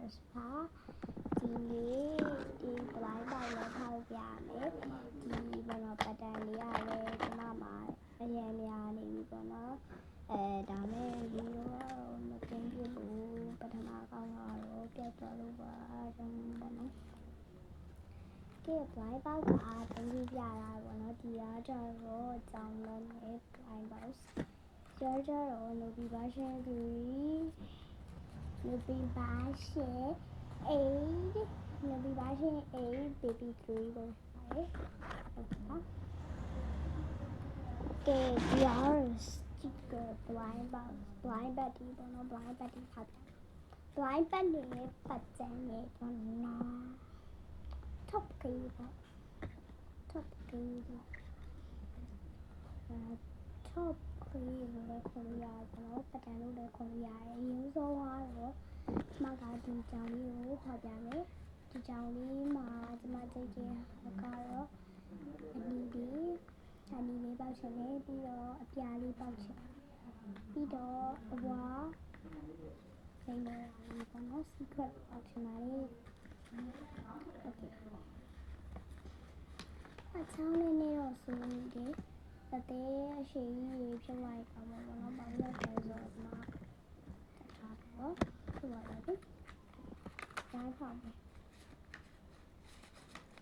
virus ပါဒီနေ့ဒီ blind ပေါက်လည်းထောက်ပြမယ်ဒီဘောနော်ပတ်တန်လေးကလည်းဒီမှာအရင်များနေပြီပေါ့နော်ဒါမဲ့ဒီတော့မသိဘူးပထမကောင်းတော့ပြတ်သွားလို့ပါတော့ပေါ့နော်ကဲ blind ပေါက်ကတနည်းပြတာပေါ့နော်ဒီကကြတော့ကြောင်းလုံးနဲ့ blind box ကျော်တော့ Nubi version 3 Nubi version 8 Nubi version 8 baby 3လို့ပါတယ်ဟုတ်ပါကဲဒီဟာ sticker blind box blind bag ဒီပေါ့နော် blind bag ဒီဖတ်blind bag နဲ့ပတ်စံနဲ့ပေါ့နော် top ကြီးပေါ့ top ကြီးပေါ့top ကြီးလည်းခေါ်ရတော့ပတ်တန်လို့လည်းခေါ်ရတယ်ရင်းစောကတော့မှကဒီကြောင်လေးကိုဟောပြမယ်ဒီကြောင်လေးမှာဒီမှာကြိတ်ကြကတော့အနီလေးပေါက်ချင်တယ်ပြီးတော့အပြားလေးပေါက်ချင်ပြီးတော့အဝါလိမ့်နေတယ်ပေါ့နော် secret ပေါက်ချင်ပါလေโอเคအချောင်းလေးနဲ့တော့ဆိုနေတယ်အသေးအရှိကြီးဖြစ်သွားရအောင်ပေါ့နော်ဘာလို့လဲဆိုတော့မှာထားတော့ဆိုပါတော့ဒီတိုင်းဆောင်မယ်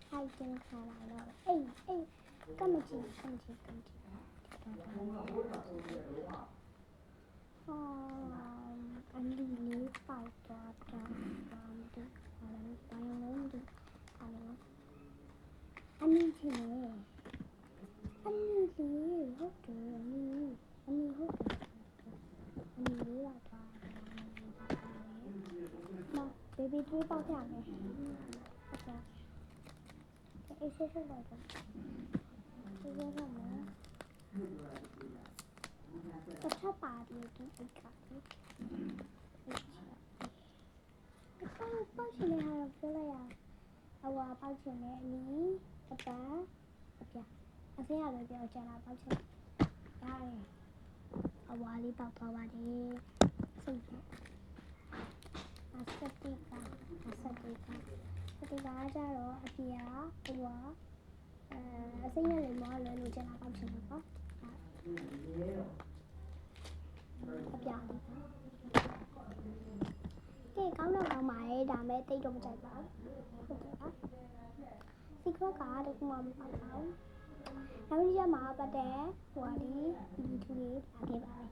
ဟိုက်တင်ခါလာတော့အေးကမချီအန်ဒီလေးပိုက်တော့တာဒီဘာလို့ဒီအန်ဒီချင်လေအန်ဒီလေးဟုတ်တယ်အန်ဒီဟုတ်တယ်အန်ဒီလေးတော့တာမ baby 3ပေါက်ရမယ်ဟုတ်ကဲ့အေးဆေးဆေးလိုက်တော့ဒီလိုကမယ်တစ်ထပ်ပါပြီးဒီအိတ်ကပေါက်ချင်တဲ့ဟာတော့ပြောလိုက်ရအဝါပေါက်ချင်တဲ့အနီးအပန်းအပြအစင်းရလည်းပြောကြတာပေါက်ချင်ရတယ်အဝါလေးပေါက်သွားပါတယ်စိတ်နဲ့အစတိကကြတော့အပြာအဝါအစင်းရလည်းမလွယ်လို့ကြတာပေါက်ချင်တယ်ပေါ့အပြာလေးပေါ့ကဲကောင်းတော့ကောင်းပါရဲ့ဒါမဲ့တိတ်တော့မကြိုက်ပါဘူးဟုတ်ကဲ့ပါsecret ကတခုမှမပေါက်ပါဘူးနောက်တစ်ရက်မှာပတ်တဲ့ဟိုဒီ video လေးလာခဲ့ပါမယ်